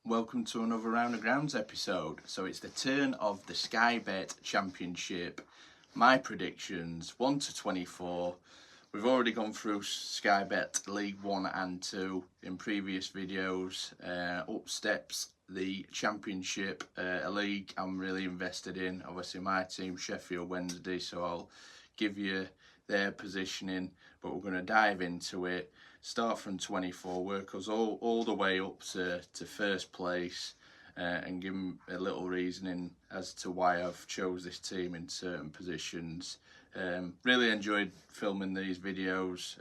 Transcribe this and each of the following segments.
Welcome to another Round of Grounds episode. So it's the turn of the Sky Bet Championship. My predictions 1 to 24. We've already gone through Sky Bet League 1 and 2 in previous videos. Up steps the Championship, a league I'm really invested in. Obviously my team Sheffield Wednesday, so I'll give you their positioning, but we're going to dive into it. Start from 24, work us all the way up to first place, and give them a little reasoning as to why I've chose this team in certain positions. Really enjoyed filming these videos.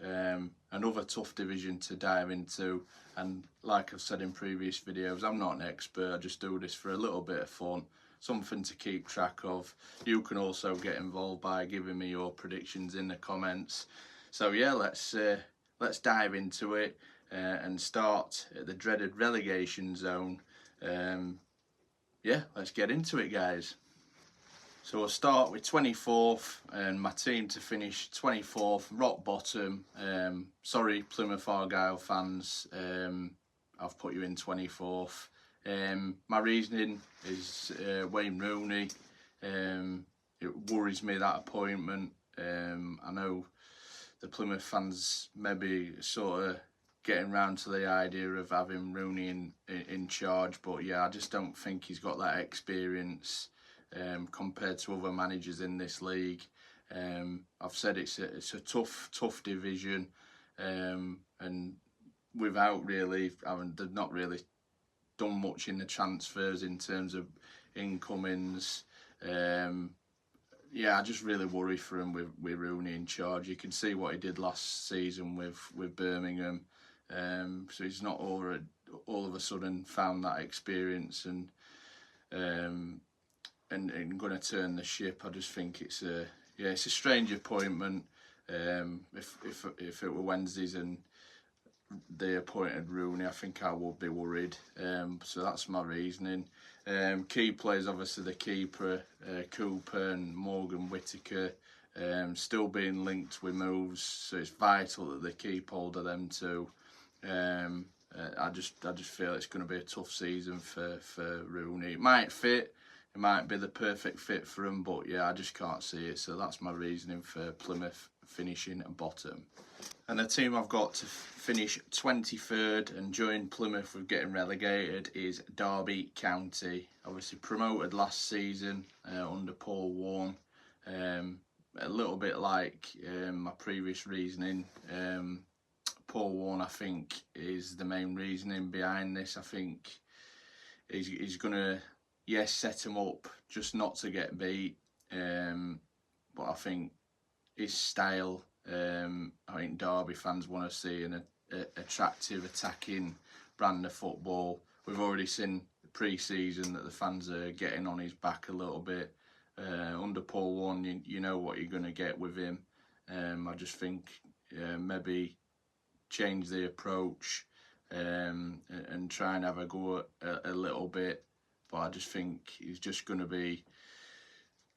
Another tough division to dive into, and like I've said in previous videos, I'm not an expert, I just do this for a little bit of fun, something to keep track of. You can also get involved by giving me your predictions in the comments. So yeah, let's dive into it and start at the dreaded relegation zone. Yeah, let's get into it, guys. So we'll start with 24th, and my team to finish 24th, rock bottom. Sorry, Plymouth Argyle fans, I've put you in 24th. My reasoning is Wayne Rooney. It worries me, that appointment. I know the Plymouth fans maybe sort of getting round to the idea of having Rooney in charge, but yeah, I just don't think he's got that experience compared to other managers in this league. I've said it's a tough division, and without really, they've not really done much in the transfers in terms of incomings. Yeah, I just really worry for him with Rooney in charge. You can see what he did last season with Birmingham. So he's not all of a sudden found that experience and going to turn the ship. I just think it's a strange appointment. If it were Wednesdays and they appointed Rooney, I think I would be worried. So that's my reasoning. Key players, obviously the keeper, Cooper and Morgan Whittaker, still being linked with moves, so it's vital that they keep hold of them too. I just feel it's going to be a tough season for Rooney. It might fit, it might be the perfect fit for him, but yeah, I just can't see it. So that's my reasoning for Plymouth finishing at bottom. And the team I've got to finish 23rd and join Plymouth with getting relegated is Derby County. Obviously promoted last season under Paul Warne. A little bit like my previous reasoning. Paul Warne, I think, is the main reasoning behind this. I think he's going to, yes, set him up just not to get beat. But I think his style, I think Derby fans want to see an attractive, attacking brand of football. We've already seen pre-season that the fans are getting on his back a little bit. Under Paul Warne, you know what you're going to get with him. I just think maybe change the approach and try and have a go at a little bit. But I just think he's just going to be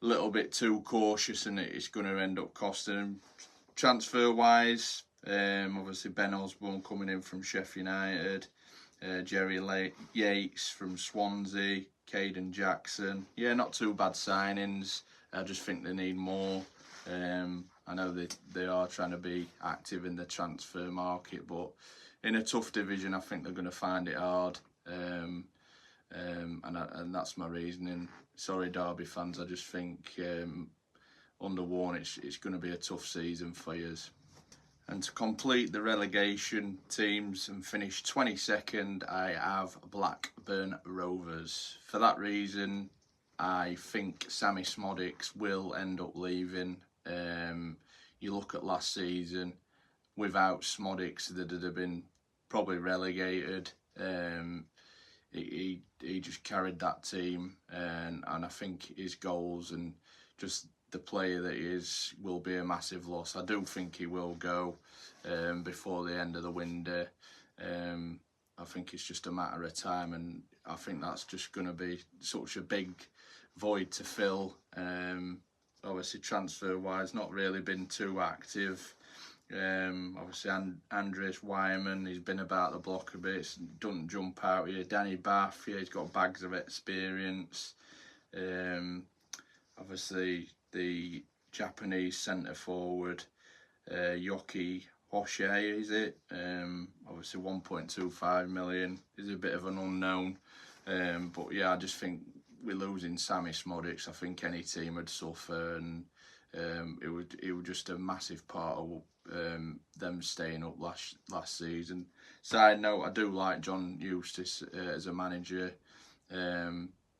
a little bit too cautious, and it's going to end up costing him. Transfer wise, obviously Ben Osborne coming in from Sheffield United, Jerry Yates from Swansea, Caden Jackson. Yeah, not too bad signings. I just think they need more. I know they are trying to be active in the transfer market, but in a tough division, I think they're going to find it hard. And that's my reasoning. Sorry, Derby fans. I just think under Warne, it's going to be a tough season for yous. And to complete the relegation teams and finish 22nd, I have Blackburn Rovers. For that reason, I think Sammy Smodics will end up leaving. You look at last season, without Smodics, they'd have been probably relegated. He just carried that team, and I think his goals and just the player that he is will be a massive loss. I do think he will go before the end of the window. I think it's just a matter of time, and I think that's just going to be such a big void to fill. Obviously transfer wise, not really been too active. Obviously, Andreas Wyman, he's been about the block a bit, doesn't jump out here. Danny Bath, yeah, he's got bags of experience. Obviously, the Japanese centre forward, Yoki Hoshie, is it? Obviously, 1.25 million is a bit of an unknown. But yeah, I just think we're losing Sammy Smodics. I think any team would suffer, and it was just a massive part of them staying up last season. Side note, I do like John Eustace as a manager.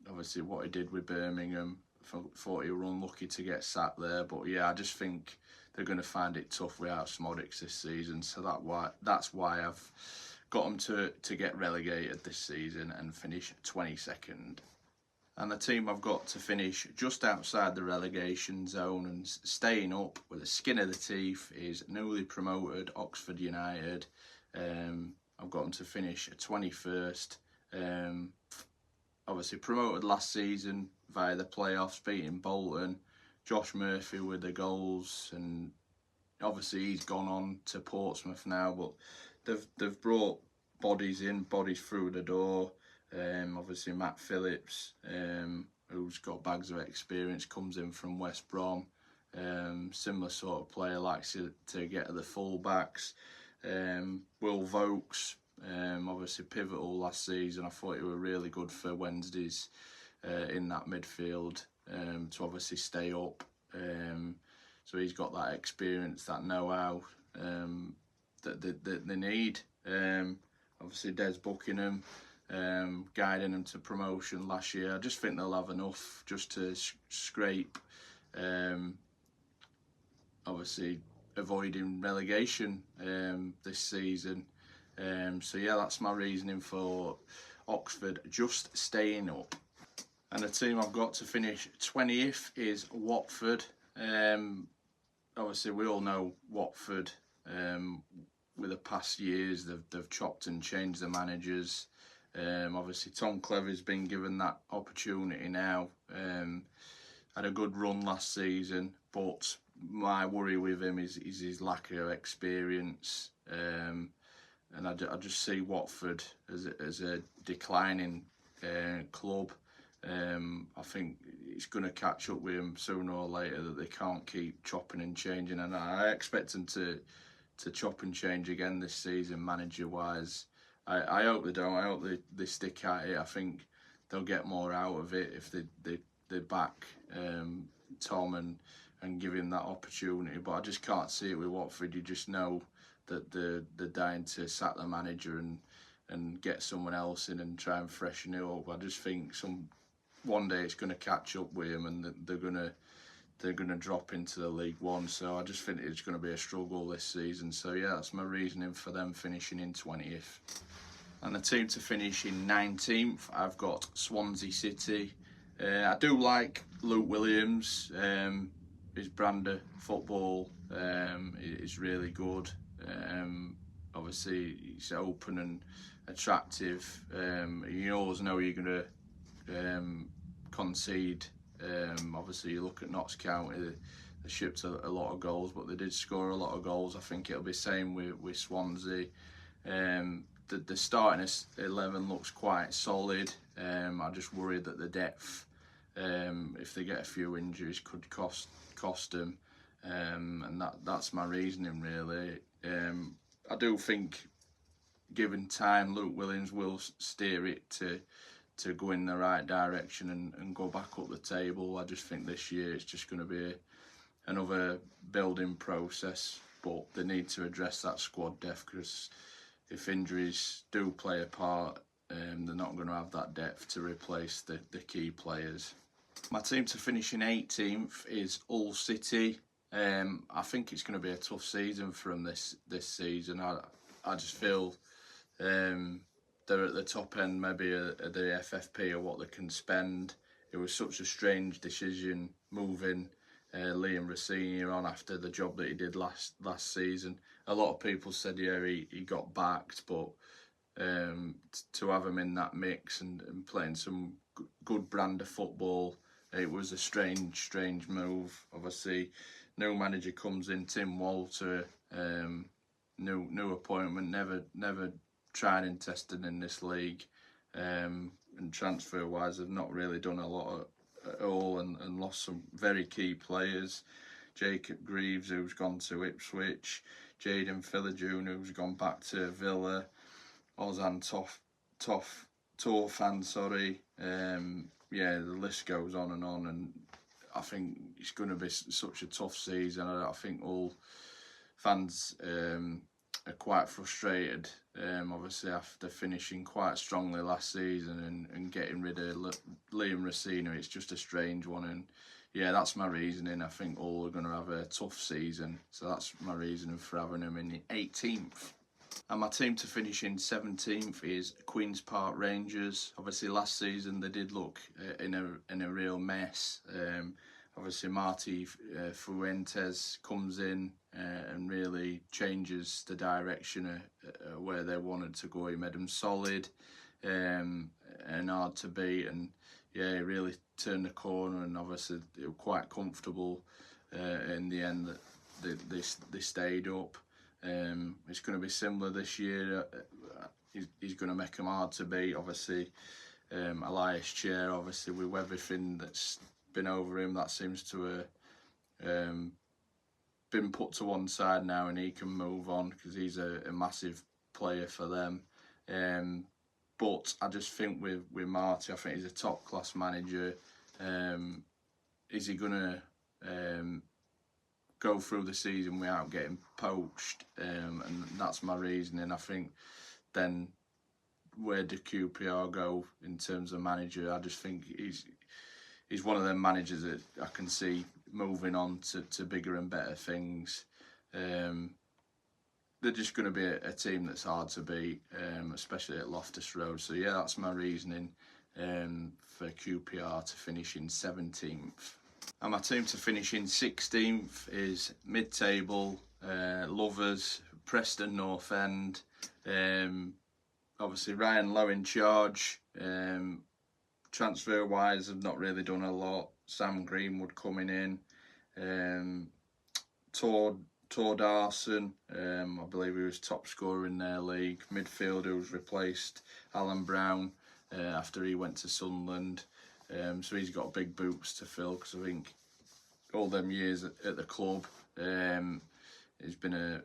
Obviously, what he did with Birmingham, thought he was unlucky to get sacked there. But yeah, I just think they're going to find it tough without Smodics this season. So that's why I've got them to get relegated this season and finish 22nd. And the team I've got to finish just outside the relegation zone and staying up with the skin of the teeth is newly promoted Oxford United. I've got them to finish 21st. Obviously promoted last season via the playoffs, beating Bolton. Josh Murphy with the goals, and obviously he's gone on to Portsmouth now, but they've brought bodies through the door. Obviously Matt Phillips, who's got bags of experience, comes in from West Brom. Similar sort of player, likes to get at the full-backs. Will Vokes, obviously pivotal last season. I thought he was really good for Wednesdays in that midfield to obviously stay up. So he's got that experience, that know-how that they need. Obviously Des Buckingham, guiding them to promotion last year. I just think they'll have enough just to scrape, obviously avoiding relegation this season. So yeah, that's my reasoning for Oxford just staying up. And the team I've got to finish 20th is Watford. Obviously we all know Watford, with the past years they've chopped and changed the managers. Obviously Tom Clever's been given that opportunity now. Had a good run last season, but my worry with him is his lack of experience. And I just see Watford as a declining club. I think it's going to catch up with him sooner or later, that they can't keep chopping and changing, and I expect them to chop and change again this season, manager-wise. I hope they don't. I hope they stick at it. I think they'll get more out of it if they back Tom and give him that opportunity. But I just can't see it with Watford. You just know that they're dying to sack the manager and get someone else in and try and freshen it up. I just think one day it's going to catch up with him, and they're going to drop into the League One. So I just think it's going to be a struggle this season. So yeah, that's my reasoning for them finishing in 20th. And the team to finish in 19th, I've got Swansea City. I do like Luke Williams. His brand of football is really good. Obviously, he's open and attractive. You always know you're going to concede. Obviously, you look at Notts County, they shipped a lot of goals, but they did score a lot of goals. I think it'll be the same with Swansea. The starting 11 looks quite solid. I just worry that the depth, if they get a few injuries, could cost them. And that's my reasoning, really. I do think, given time, Luke Williams will steer it to go in the right direction and go back up the table. I just think this year it's just going to be another building process, but they need to address that squad depth, because if injuries do play a part, they're not going to have that depth to replace the key players. My team to finish in 18th is Hull City. I think it's going to be a tough season for them this season. I just feel they're at the top end maybe of the FFP of what they can spend. It was such a strange decision moving Liam Rossini on after the job that he did last season. A lot of people said, yeah, he got backed, but to have him in that mix and playing some good brand of football, it was a strange move. Obviously, new manager comes in, Tim Walter, new appointment, never tried and tested in this league, and transfer wise they've not really done a lot at all, and lost some very key players. Jacob Greaves, who's gone to Ipswich, Jaden Philogene, who's gone back to Villa, Ozan Torfan, sorry. Yeah, the list goes on, and I think it's going to be such a tough season. I think all fans are quite frustrated, obviously after finishing quite strongly last season and getting rid of Liam Rossino. It's just a strange one, and yeah, that's my reasoning. I think all are going to have a tough season, so that's my reasoning for having them in the 18th. And my team to finish in 17th is Queen's Park Rangers. Obviously last season they did look in a real mess. Obviously Marty Fuentes comes in and really changes the direction of where they wanted to go. He made them solid and hard to beat, and yeah, he really turned the corner, and obviously they were quite comfortable in the end that they stayed up. It's going to be similar this year. He's going to make them hard to beat. Obviously, Elias Chair, obviously with everything that's been over him, that seems to have been put to one side now, and he can move on because he's a massive player for them. But I just think with Marty, I think he's a top class manager. Is he going to go through the season without getting poached? And that's my reasoning. I think then where do QPR go in terms of manager? I just think he's one of them managers that I can see moving on to bigger and better things. They're just going to be a team that's hard to beat, especially at Loftus Road. So yeah, that's my reasoning for QPR to finish in 17th. And my team to finish in 16th is mid-table lovers, Preston North End. Obviously Ryan Lowe in charge. Transfer-wise, have not really done a lot. Sam Greenwood coming in. Tor Darson, I believe he was top scorer in their league. Midfielder who's replaced Alan Brown after he went to Sunderland. So he's got big boots to fill, because I think all them years at the club, he's been a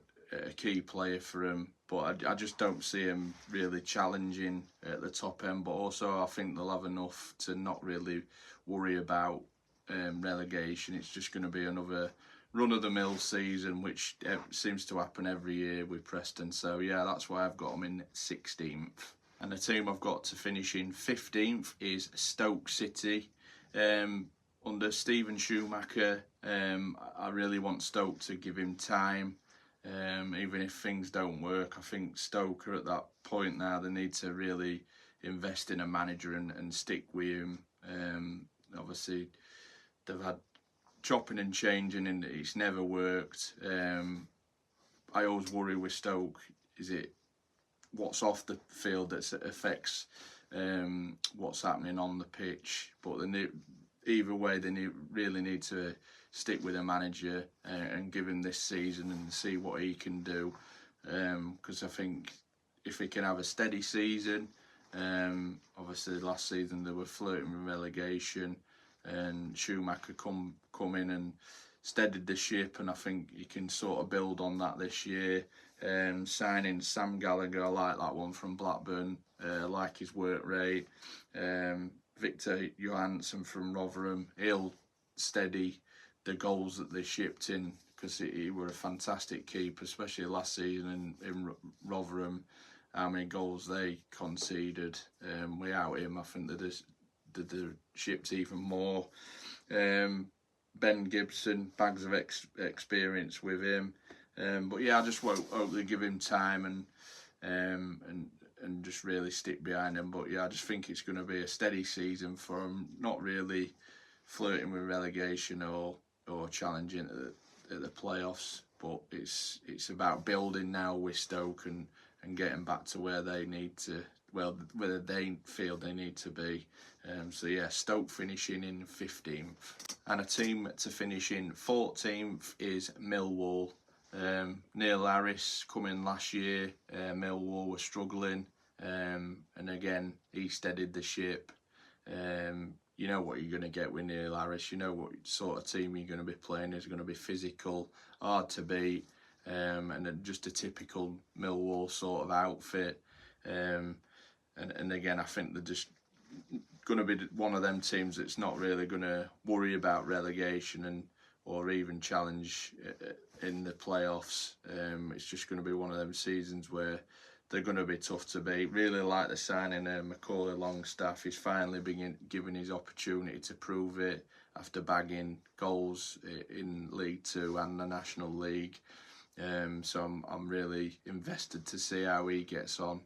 key player for him. But I just don't see him really challenging at the top end. But also I think they'll have enough to not really worry about relegation. It's just going to be another run-of-the-mill season, which seems to happen every year with Preston. So yeah, that's why I've got them in 16th. And the team I've got to finish in 15th is Stoke City. Under Steven Schumacher, I really want Stoke to give him time. Even if things don't work, I think Stoke are at that point now. They need to really invest in a manager and stick with him. Obviously, they've had chopping and changing, and it's never worked. I always worry with Stoke, is it what's off the field that affects what's happening on the pitch? But either way, they really need to stick with a manager and give him this season and see what he can do. Because I think if he can have a steady season, obviously last season they were flirting with relegation, and Schumacher come in and steadied the ship, and I think you can sort of build on that this year. Signing Sam Gallagher, I like that one from Blackburn. I like his work rate. Victor Johansson from Rotherham, he'll steady the goals that they shipped in, because he were a fantastic keeper, especially last season in Rotherham. How many goals they conceded without him, I think they shipped even more. Ben Gibson, bags of experience with him. But yeah, I just hope they give him time and just really stick behind him. But yeah, I just think it's going to be a steady season for him, not really flirting with relegation or challenging at the playoffs. But it's about building now with Stoke and getting back to where they need to where they feel they need to be. So yeah, Stoke finishing in 15th. And a team to finish in 14th is Millwall. Neil Harris coming last year, Millwall were struggling, and again he steadied the ship. You know what you're going to get with Neil Harris. You know what sort of team you're going to be playing. It's going to be physical, hard to beat, and just a typical Millwall sort of outfit. And again, I think they're just going to be one of them teams that's not really going to worry about relegation or even challenge in the playoffs. It's just going to be one of them seasons where they're going to be tough to beat. Really like the signing of Macaulay Longstaff. He's finally been given his opportunity to prove it after bagging goals in League Two and the National League. So I'm really invested to see how he gets on,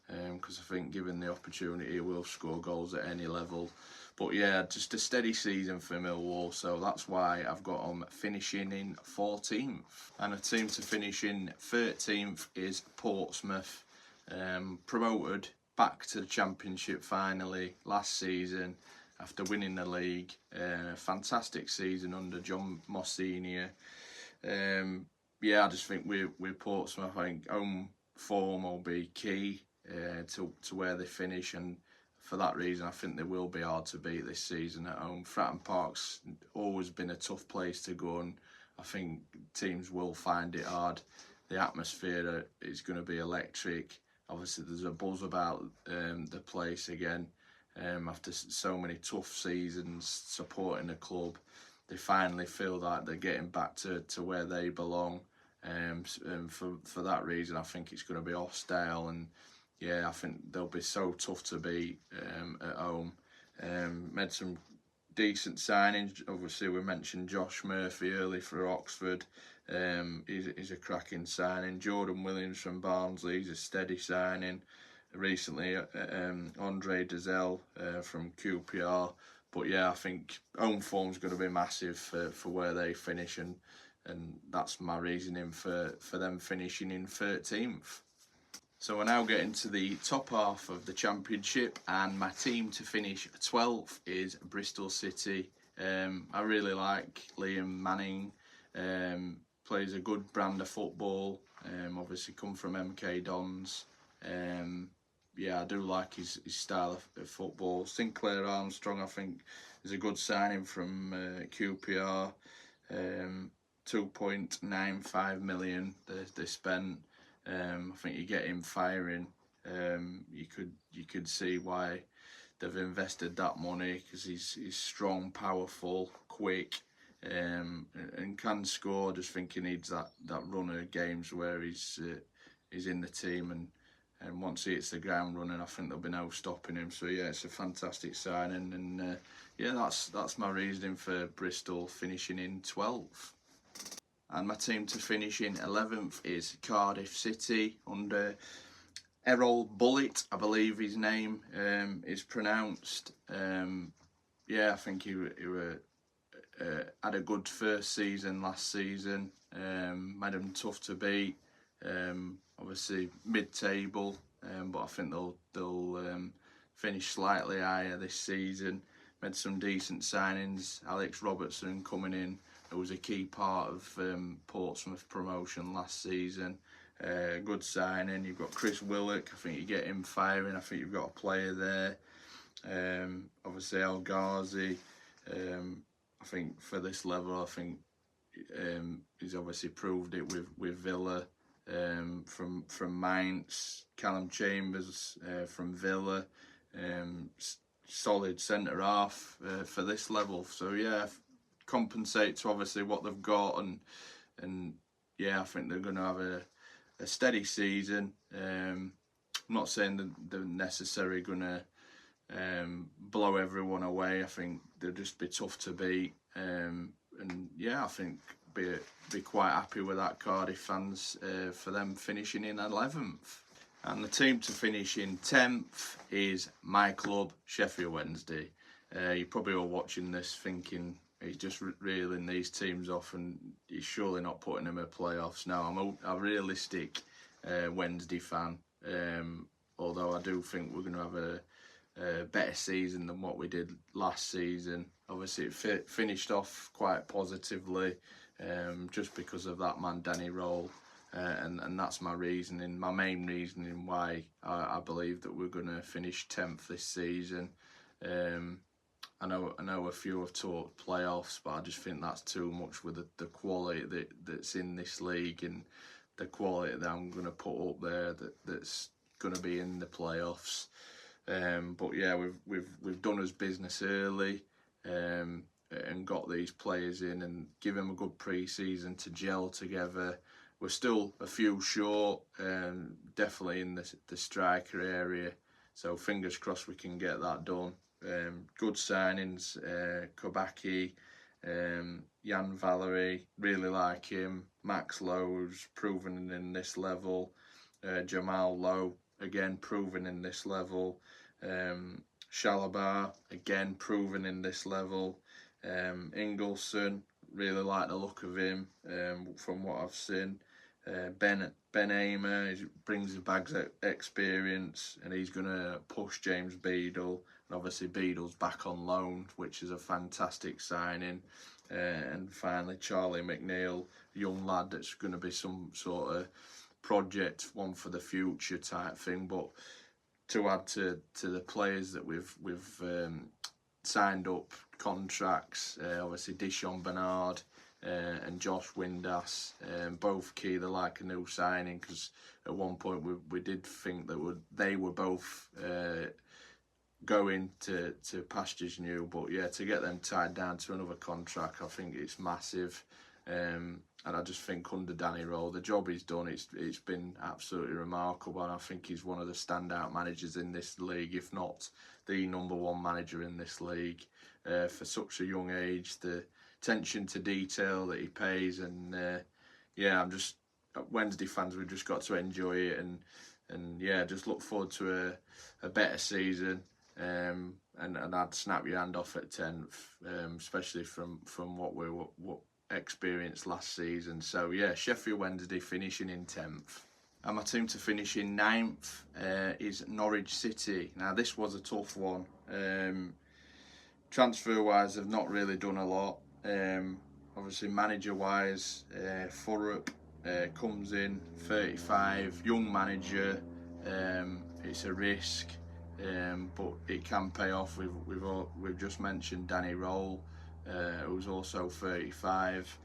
because I think given the opportunity he will score goals at any level. But yeah, just a steady season for Millwall, so that's why I've got them finishing in 14th. And a team to finish in 13th is Portsmouth, promoted back to the Championship finally last season after winning the league. Fantastic season under John Mossenia. Yeah, I just think with Portsmouth, I think home form will be key to where they finish, and for that reason I think they will be hard to beat this season at home. Fratton Park's always been a tough place to go, and I think teams will find it hard. The atmosphere is going to be electric. Obviously there's a buzz about the place again. After so many tough seasons supporting the club, they finally feel like they're getting back to where they belong. And for that reason I think it's going to be hostile, and yeah, I think they'll be so tough to beat at home. Made some decent signings. Obviously, we mentioned Josh Murphy early for Oxford. He's a cracking signing. Jordan Williams from Barnsley, he's a steady signing. Recently, Andre Dazelle from QPR. But yeah, I think home form's going to be massive for where they finish, and that's my reasoning for them finishing in 13th. So we're now getting to the top half of the Championship, and my team to finish 12th is Bristol City. I really like Liam Manning. Plays a good brand of football. Obviously come from MK Dons. Yeah, I do like his style of football. Sinclair Armstrong, I think, is a good signing from QPR. 2.95 million they spent. I think you get him firing. You could see why they've invested that money, because he's strong, powerful, quick, and can score. Just think he needs that run of games where he's in the team, and once he hits the ground running, I think there'll be no stopping him. So yeah, it's a fantastic signing, and yeah, that's my reasoning for Bristol finishing in 12th. And my team to finish in 11th is Cardiff City under Errol Bullitt, I believe his name is pronounced. Yeah, I think he had a good first season last season. Made them tough to beat. Obviously mid-table, but I think they'll finish slightly higher this season. Made some decent signings. Alex Robertson coming in, who was a key part of Portsmouth promotion last season. Good signing. You've got Chris Willock. I think you get him firing. I think you've got a player there. Obviously El Ghazi. I think for this level, I think he's obviously proved it with Villa. From Mainz. Callum Chambers from Villa. Solid centre half for this level. So yeah, compensate to obviously what they've got, and yeah, I think they're going to have a steady season. I'm not saying that they're necessarily going to blow everyone away. I think they'll just be tough to beat, and yeah, I think be quite happy with that, Cardiff fans, for them finishing in 11th. And the team to finish in 10th is my club, Sheffield Wednesday. You probably all watching this thinking he's just reeling these teams off, and he's surely not putting them in playoffs. Now, I'm a realistic Wednesday fan. although I do think we're going to have a better season than what we did last season. Obviously, it finished off quite positively, just because of that man Danny Role, and that's my reasoning, my main reasoning why I believe that we're going to finish 10th this season. I know a few have talked playoffs, but I just think that's too much with the quality that's in this league and the quality that I'm going to put up there that's going to be in the playoffs. But yeah, we've done us business early, and got these players in and give them a good pre-season to gel together. We're still a few short, definitely in the striker area, so fingers crossed we can get that done. Good signings, Kobaki, Jan Valery, really like him. Max Lowe's proven in this level. Jamal Lowe, again proven in this level. Shalabar, again proven in this level. Ingleson, really like the look of him, from what I've seen. Ben Amer brings the bags experience, and he's going to push James Beadle. And obviously Beadle's back on loan, which is a fantastic signing. And finally Charlie McNeil, a young lad that's going to be some sort of project, one for the future type thing. But to add to the players that we've signed up contracts, obviously Dishon Bernard and Josh Windass, both key. They're like a new signing, because at one point we did think that they were both going to pastures new, but yeah, to get them tied down to another contract, I think it's massive. And I just think under Danny Role, the job he's done, it's been absolutely remarkable, and I think he's one of the standout managers in this league, if not the #1 manager in this league, for such a young age. The attention to detail that he pays, and yeah, I'm just, Wednesday fans, we've just got to enjoy it, and yeah, just look forward to a better season. And I'd snap your hand off at 10th, especially from what we experienced last season. So yeah, Sheffield Wednesday finishing in 10th. And my team to finish in 9th is Norwich City. Now this was a tough one. Transfer wise, they've not really done a lot. Obviously manager wise, Furup comes in, 35, young manager. It's a risk, but it can pay off. We've just mentioned Danny Role, who's also 35.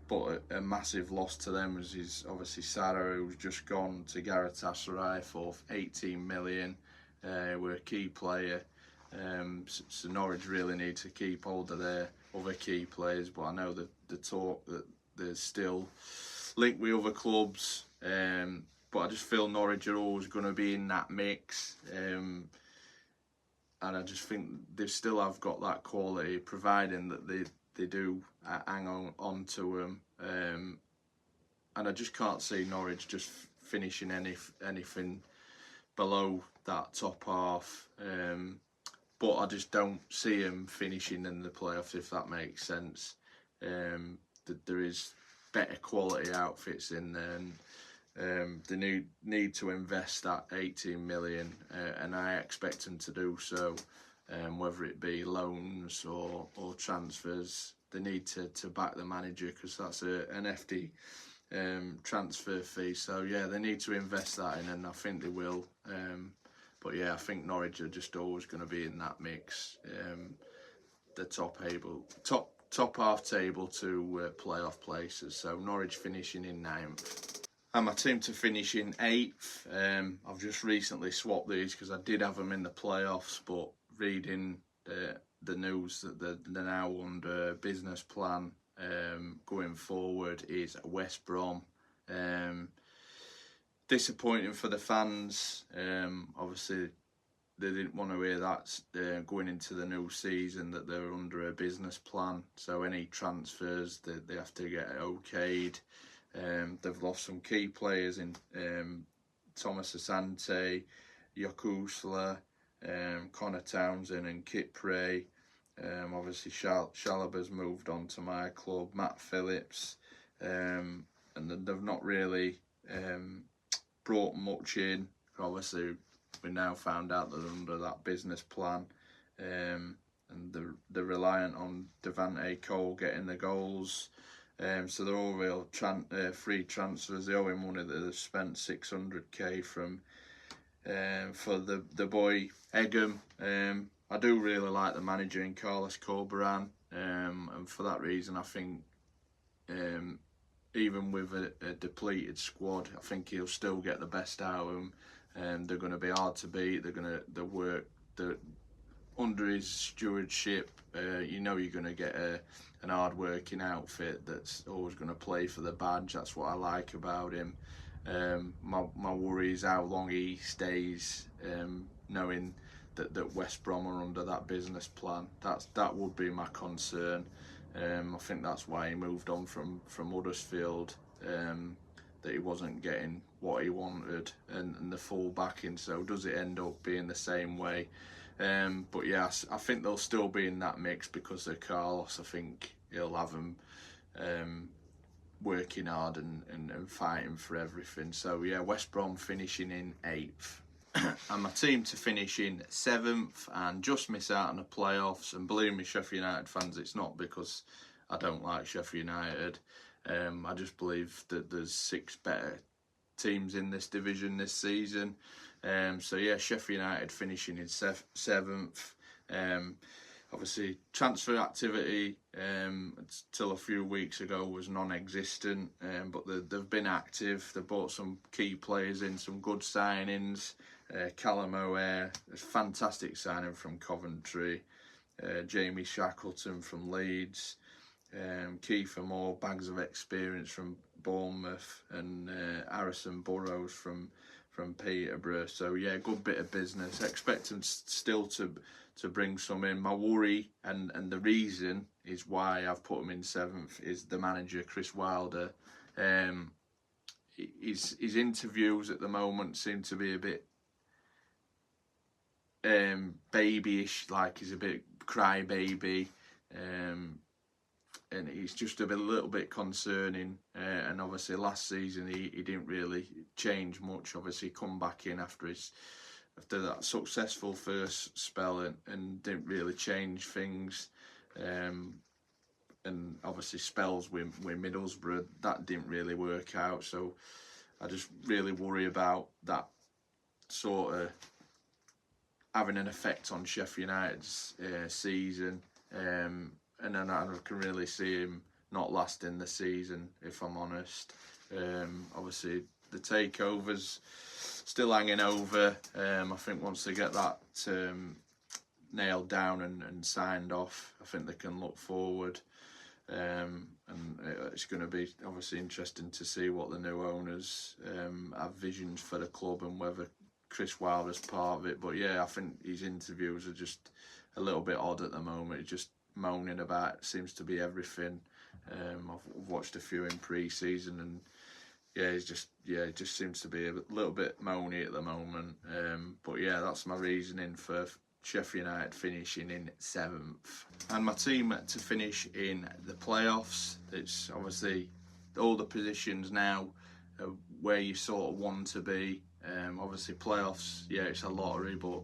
But a massive loss to them is obviously Sarah, who's just gone to Galatasaray for 18 million. We're a key player. So Norwich really need to keep hold of their other key players, but I know the talk that there's still linked with other clubs, but I just feel Norwich are always going to be in that mix, and I just think they still have got that quality, providing that they do hang on to them, and I just can't see Norwich just finishing anything below that top half. But I just don't see them finishing in the playoffs, if that makes sense. There is better quality outfits in there, and they need to invest that 18 million, and I expect them to do so. Whether it be loans or transfers, they need to back the manager, because that's an FD transfer fee. So yeah, they need to invest that in, and I think they will. But yeah, I think Norwich are just always going to be in that mix, the top half table to playoff places. So Norwich finishing in 9th. And my team to finish in 8th. I've just recently swapped these because I did have them in the playoffs, but reading the news that they're now under business plan going forward is West Brom. Disappointing for the fans. Obviously, they didn't want to hear that going into the new season, that they're under a business plan. So any transfers, they have to get okayed. They've lost some key players in Thomas Asante, Yokusla, Connor Townsend and Kit Prey. Obviously, Shalaba's moved on to my club, Matt Phillips. And they've not really brought much in. obviously we now found out that they're under that business plan, and they're reliant on Devante Cole getting the goals. So they're all real free transfers. They owe him money that they've spent 600k from for the boy Egham. I do really like the manager in Carlos Corberán, and for that reason I think even with a depleted squad, I think he'll still get the best out of them. They're going to be hard to beat. They're work under his stewardship. You know you're going to get an hard-working outfit that's always going to play for the badge. That's what I like about him. My worry is how long he stays, knowing that West Brom are under that business plan. That would be my concern. I think that's why he moved on from Huddersfield, that he wasn't getting what he wanted and the full backing. So does it end up being the same way? But yes, I think they'll still be in that mix because of Carlos. I think he'll have them working hard and fighting for everything. So yeah, West Brom finishing in 8th. And my team to finish in 7th and just miss out on the playoffs. And believe me, Sheffield United fans, it's not because I don't like Sheffield United. I just believe that there's 6 better teams in this division this season. So yeah, Sheffield United finishing in 7th. Obviously, transfer activity until a few weeks ago was non-existent, but they've been active. They've bought some key players in, some good signings. Callum O'Hare, a fantastic signing from Coventry. Jamie Shackleton from Leeds. Kiefer Moore, bags of experience from Bournemouth, and Harrison Burrows from Peterborough. So yeah, good bit of business. Expect them still to bring some in. My worry and the reason is why I've put him in 7th is the manager, Chris Wilder. His interviews at the moment seem to be a bit babyish, like he's a bit crybaby, and he's just a little bit concerning. And obviously last season he didn't really change much. Obviously come back in after that successful first spell and didn't really change things. And obviously spells with Middlesbrough, that didn't really work out. So I just really worry about that sort of having an effect on Sheffield United's season. And then I can really see him not lasting the season, if I'm honest. Obviously, the takeover's still hanging over. I think once they get that nailed down and signed off, I think they can look forward. And it's going to be obviously interesting to see what the new owners have visions for the club and whether Chris Wilder's part of it. But yeah, I think his interviews are just a little bit odd at the moment. He's just moaning about seems to be everything. I've watched a few in pre-season, and yeah, it just seems to be a little bit moany at the moment. But yeah, that's my reasoning for Sheffield United finishing in 7th. And my team to finish in the playoffs, it's obviously all the positions now where you sort of want to be. Obviously playoffs, yeah, it's a lottery, but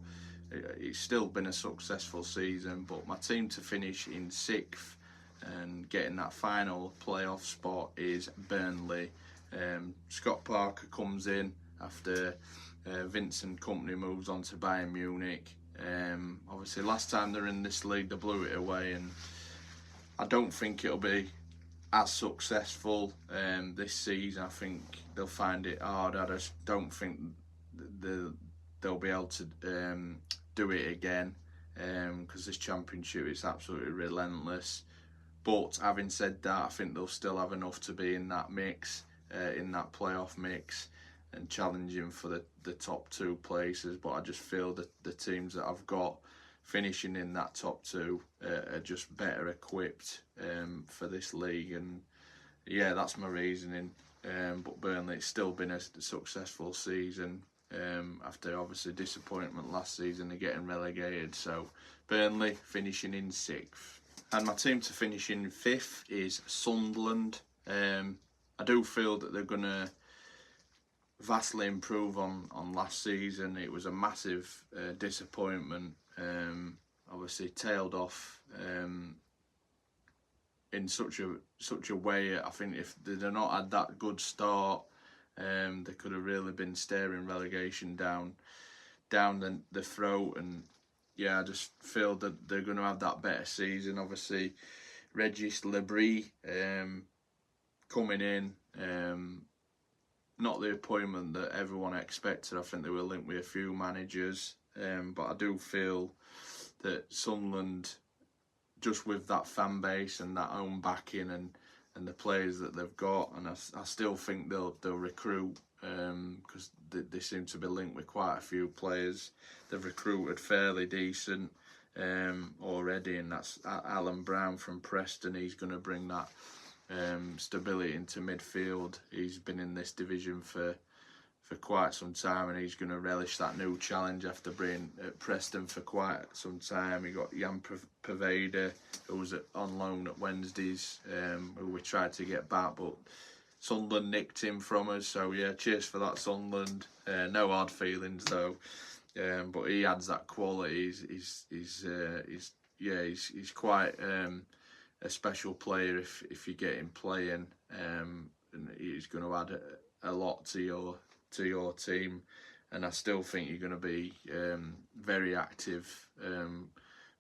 it's still been a successful season. But my team to finish in 6th and getting that final playoff spot is Burnley. Scott Parker comes in after Vincent Kompany moves on to Bayern Munich. Obviously last time they're in this league they blew it away, and I don't think it'll be as successful this season. I think they'll find it hard. I just don't think they'll be able to do it again, because this championship is absolutely relentless. But having said that, I think they'll still have enough to be in that mix, in that playoff mix, and challenging for the top 2 places. But I just feel that the teams that I've got finishing in that top 2 are just better equipped for this league. And yeah, that's my reasoning. But Burnley, it's still been a successful season. After obviously disappointment last season, they're getting relegated. So Burnley finishing in 6th. And my team to finish in 5th is Sunderland. I do feel that they're going to vastly improve on last season. It was a massive disappointment. Obviously tailed off in such a way. I think if they'd not had that good start, they could have really been staring relegation down the throat. And yeah, I just feel that they're going to have that better season. Obviously, Regis Lebris coming in, not the appointment that everyone expected. I think they were linked with a few managers, but I do feel that Sunderland, just with that fan base and that own backing and the players that they've got, and I still think they'll recruit, because they seem to be linked with quite a few players. They've recruited fairly decent already, and that's Alan Brown from Preston. He's going to bring that stability into midfield. He's been in this division for quite some time, and he's going to relish that new challenge after being at Preston for quite some time. You got Jan Paveda, who was on loan at Wednesdays, who we tried to get back, but Sunderland nicked him from us. So yeah, cheers for that, Sunderland. No hard feelings though, but he adds that quality. He's quite a special player if you get him playing, and he's going to add a lot to your team. And I still think you're going to be very active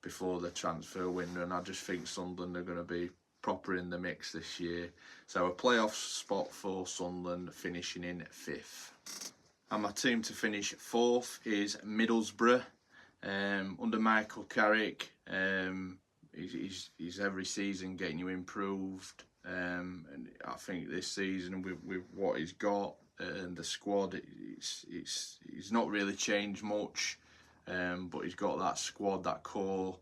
before the transfer window, and I just think Sunderland are going to be proper in the mix this year. So a playoff spot for Sunderland, finishing in 5th. And my team to finish 4th is Middlesbrough, under Michael Carrick. He's every season getting you improved, and I think this season with what he's got and the squad, he's not really changed much, but he's got that squad, that core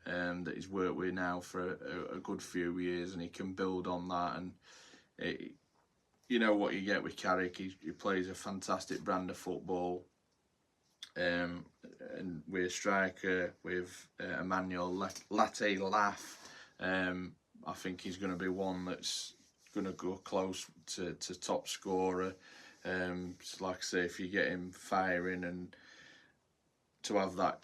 that he's worked with now for a good few years, and he can build on that. And you know what you get with Carrick. He plays a fantastic brand of football. And with a striker with Emmanuel Latte Laugh, I think he's going to be one that's going to go close to top scorer. So like I say, if you get him firing, and to have that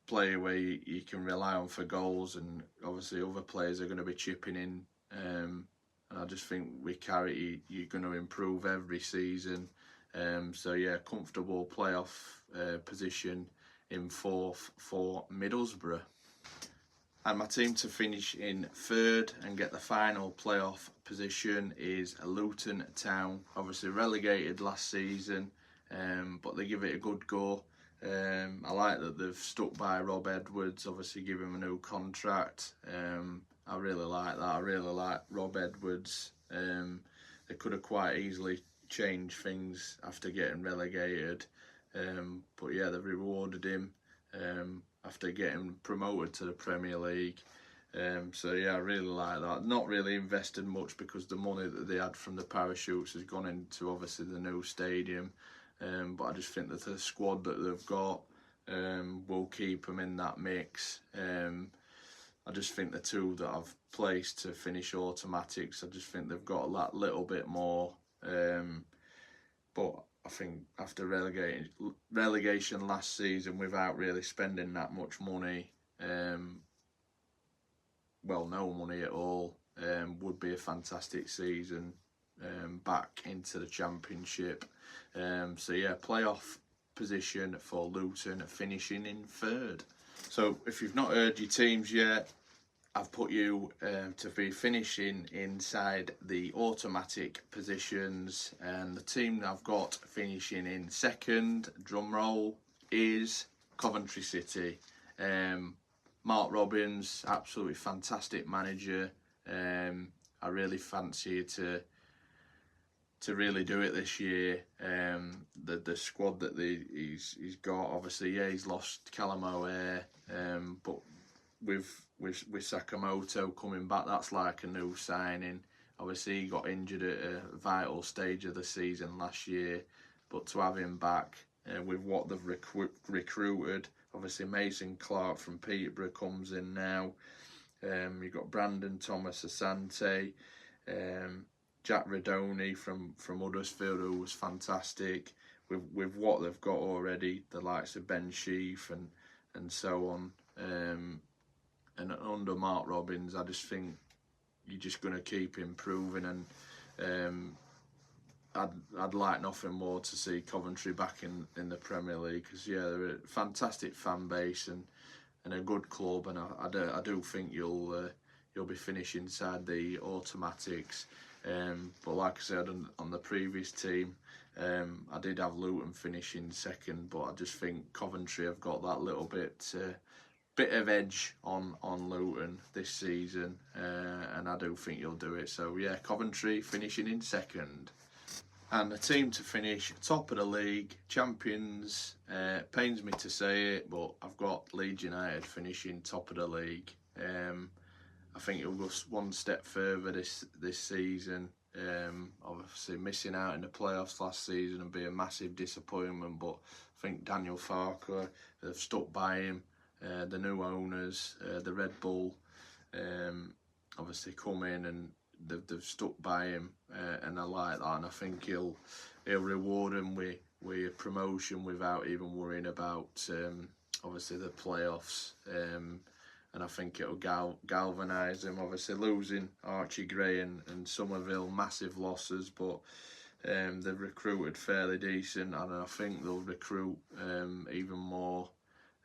player where you can rely on for goals, and obviously other players are going to be chipping in. And I just think with Carrick, you're going to improve every season. So yeah, comfortable playoff position in 4th for Middlesbrough. And my team to finish in 3rd and get the final playoff position is Luton Town. Obviously relegated last season, but they give it a good go. I like that they've stuck by Rob Edwards, obviously give him a new contract. I really like that. I really like Rob Edwards. They could have quite easily changed things after getting relegated, but yeah, they've rewarded him after getting promoted to the Premier League. So yeah, I really like that. Not really invested much because the money that they had from the parachutes has gone into obviously the new stadium, but I just think that the squad that they've got will keep them in that mix. I just think the two that I've placed to finish automatics, I just think they've got that little bit more. But I think after relegation last season, without really spending that much money, well, no money at all, would be a fantastic season back into the Championship. So yeah, playoff position for Luton, finishing in 3rd. So if you've not heard your teams yet, I've put you to be finishing inside the automatic positions, and the team that I've got finishing in 2nd, drum roll, is Coventry City. Mark Robins, absolutely fantastic manager. I really fancy you to really do it this year. The squad that he's got, obviously, yeah, he's lost Callum O'Hare, but with Sakamoto coming back, that's like a new signing. Obviously, he got injured at a vital stage of the season last year, but to have him back with what they've recruited, obviously Mason Clark from Peterborough comes in now. You've got Brandon Thomas Asante. Jack Redoney from Huddersfield, who was fantastic. With what they've got already, the likes of Ben Sheaf and so on, and under Mark Robins, I just think you're just going to keep improving, and I'd like nothing more to see Coventry back in the Premier League, because they're a fantastic fan base and a good club, and I do think you'll be finishing inside the automatics. But like I said on the previous team, I did have Luton finishing second, but I just think Coventry have got that little bit of edge on Luton this season, and I do think you'll do it. So yeah, Coventry finishing in second. And the team to finish top of the league, champions, pains me to say it, but I've got Leeds United finishing top of the league. I think it'll go one step further this season. Obviously missing out in the playoffs last season and be a massive disappointment, but I think Daniel Farke, they've stuck by him. The new owners, the Red Bull, obviously come in and they've stuck by him, and I like that, and I think he'll reward him with a promotion without even worrying about obviously the playoffs, and I think it'll galvanise him. Obviously losing Archie Gray and Somerville, massive losses, but they've recruited fairly decent, and I think they'll recruit even more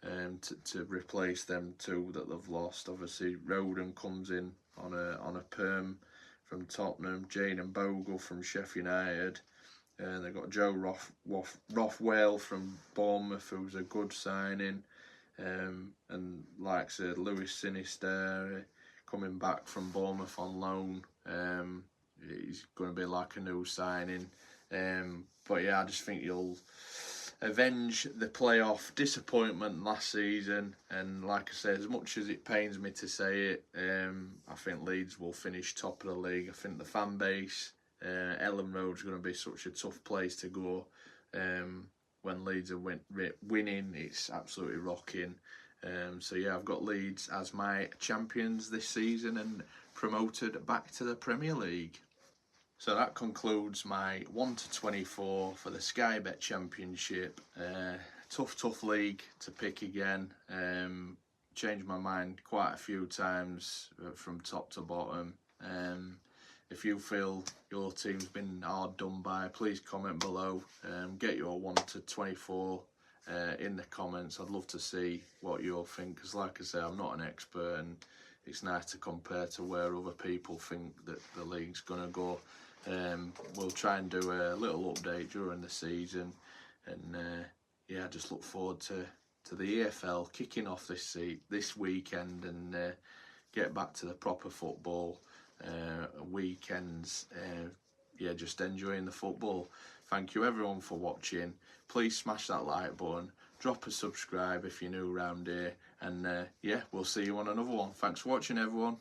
to replace them two that they've lost. Obviously Roden comes in on a perm from Tottenham, Jane and Bogle from Sheffield United, and they've got Joe Rothwell from Bournemouth, who's a good signing, and like I said, Lewis Sinister coming back from Bournemouth on loan. He's going to be like a new signing, but yeah, I just think you'll avenge the playoff disappointment last season, and like I say, as much as it pains me to say it, I think Leeds will finish top of the league. I think the fan base, Ellen Road's going to be such a tough place to go. When Leeds are winning, it's absolutely rocking. So yeah, I've got Leeds as my champions this season and promoted back to the Premier League. So that concludes my 1 to 24 for the Sky Bet Championship. Tough league to pick again. Changed my mind quite a few times from top to bottom. If you feel your team's been hard done by, please comment below. Get your 1 to 24 in the comments. I'd love to see what you all think, because like I say, I'm not an expert, and it's nice to compare to where other people think that the league's going to go. We'll try and do a little update during the season, and yeah, just look forward to the EFL kicking off this weekend, and get back to the proper football weekends. Yeah, just enjoying the football. Thank you everyone for watching. Please smash that like button, drop a subscribe if you're new around here, and yeah, we'll see you on another one. Thanks for watching everyone.